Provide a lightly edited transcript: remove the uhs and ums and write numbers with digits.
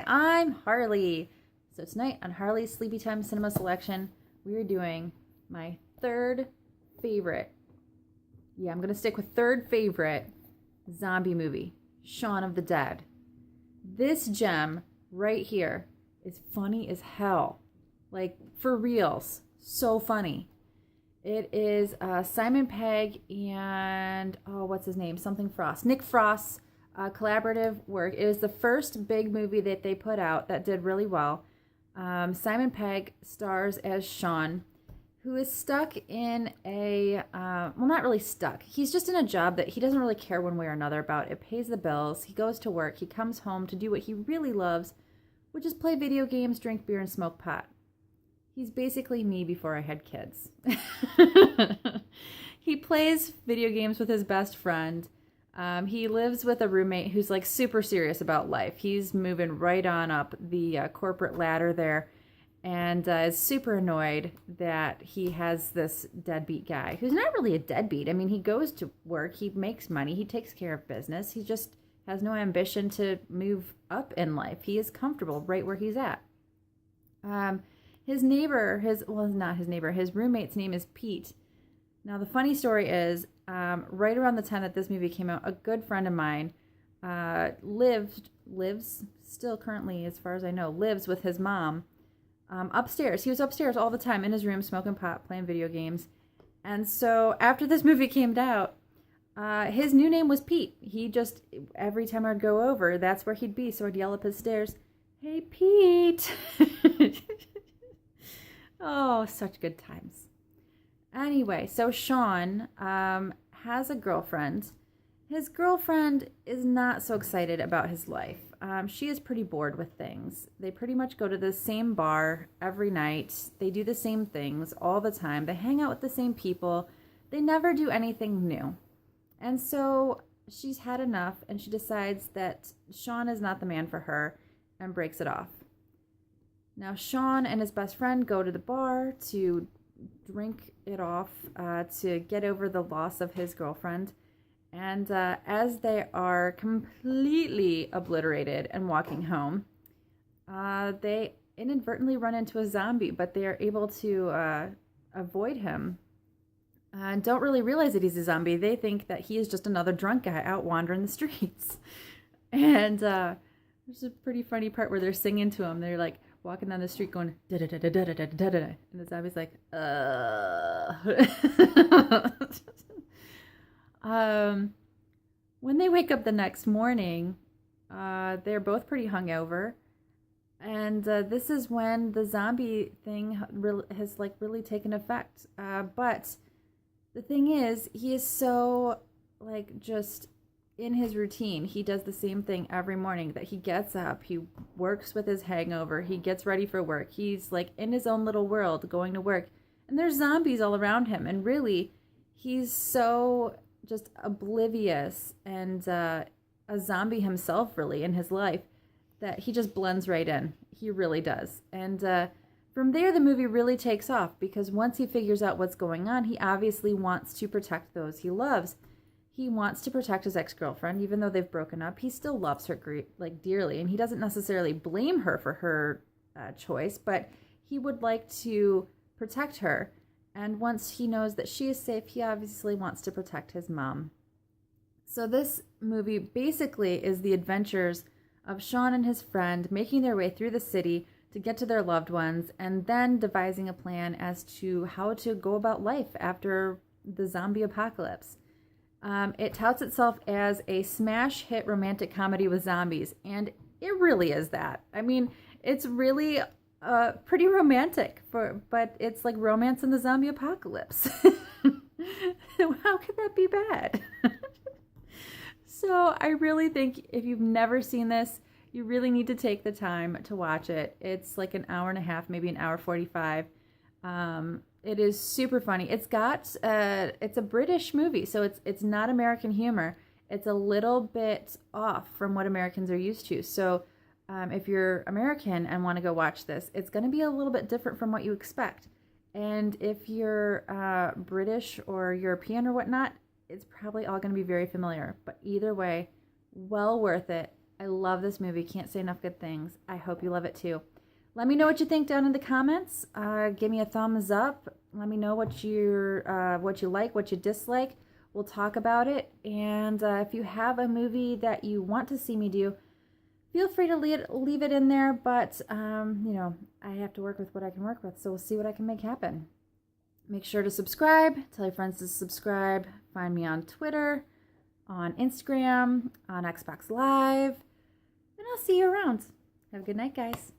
I'm Harley. So tonight on Harley's Sleepytime Cinema Selection, we are doing my third favorite. Yeah, I'm going to stick with third favorite zombie movie, Shaun of the Dead. This gem right here is funny as hell. Like, for reals. So funny. It is Simon Pegg and, what's his name? Something Frost. Nick Frost's collaborative work. It was the first big movie that they put out that did really well. Simon Pegg stars as Shaun, who is stuck in a, not really stuck. He's just in a job that he doesn't really care one way or another about. It pays the bills. He goes to work. He comes home to do what he really loves, which is play video games, drink beer, and smoke pot. He's basically me before I had kids. He plays video games with his best friend. He lives with a roommate who's like super serious about life. He's moving right on up the corporate ladder there and is super annoyed that he has this deadbeat guy who's not really a deadbeat. I mean, he goes to work, he makes money, he takes care of business. He just has no ambition to move up in life. He is comfortable right where he's at. His roommate's name is Pete. Now, the funny story is, right around the time that this movie came out, a good friend of mine lives, still currently, as far as I know, lives with his mom upstairs. He was upstairs all the time in his room, smoking pot, playing video games. And so after this movie came out, his new name was Pete. He just, every time I'd go over, that's where he'd be. So I'd yell up his stairs, "Hey, Pete." Oh, such good times. Anyway, so Shaun has a girlfriend. His girlfriend is not so excited about his life. She is pretty bored with things. They pretty much go to the same bar every night. They do the same things all the time. They hang out with the same people. They never do anything new. And so she's had enough, and she decides that Shaun is not the man for her and breaks it off. Now, Shaun and his best friend go to the bar to drink it off to get over the loss of his girlfriend. And as they are completely obliterated and walking home, they inadvertently run into a zombie, but they are able to avoid him and don't really realize that he's a zombie. They think that he is just another drunk guy out wandering the streets. And there's a pretty funny part where they're singing to him. They're like, walking down the street going da da da da da da da da da, and the zombie's like, When they wake up the next morning, they're both pretty hungover, and this is when the zombie thing has really taken effect. But the thing is, he is so just in his routine. He does the same thing every morning, that he gets up, he works with his hangover, he gets ready for work. He's in his own little world going to work, and there's zombies all around him. And really, he's so just oblivious and a zombie himself really in his life that he just blends right in. He really does. And from there, the movie really takes off, because once he figures out what's going on, he obviously wants to protect those he loves. He wants to protect his ex-girlfriend. Even though they've broken up, he still loves her dearly, and he doesn't necessarily blame her for her choice, but he would like to protect her. And once he knows that she is safe, he obviously wants to protect his mom. So this movie basically is the adventures of Shaun and his friend making their way through the city to get to their loved ones, and then devising a plan as to how to go about life after the zombie apocalypse. It touts itself as a smash hit romantic comedy with zombies, and it really is that. I mean, it's really pretty romantic, but it's like romance in the zombie apocalypse. How could that be bad? So I really think if you've never seen this, you really need to take the time to watch it. It's like an hour and a half, maybe an hour 45. It is super funny. It's a British movie, so it's not American humor. It's a little bit off from what Americans are used to. So if you're American and want to go watch this, it's going to be a little bit different from what you expect. And if you're British or European or whatnot, it's probably all going to be very familiar. But either way, well worth it. I love this movie. Can't say enough good things. I hope you love it too. Let me know what you think down in the comments. Give me a thumbs up. Let me know what you like, what you dislike. We'll talk about it. And if you have a movie that you want to see me do, feel free to leave it in there. But, you know, I have to work with what I can work with. So we'll see what I can make happen. Make sure to subscribe. Tell your friends to subscribe. Find me on Twitter, on Instagram, on Xbox Live. And I'll see you around. Have a good night, guys.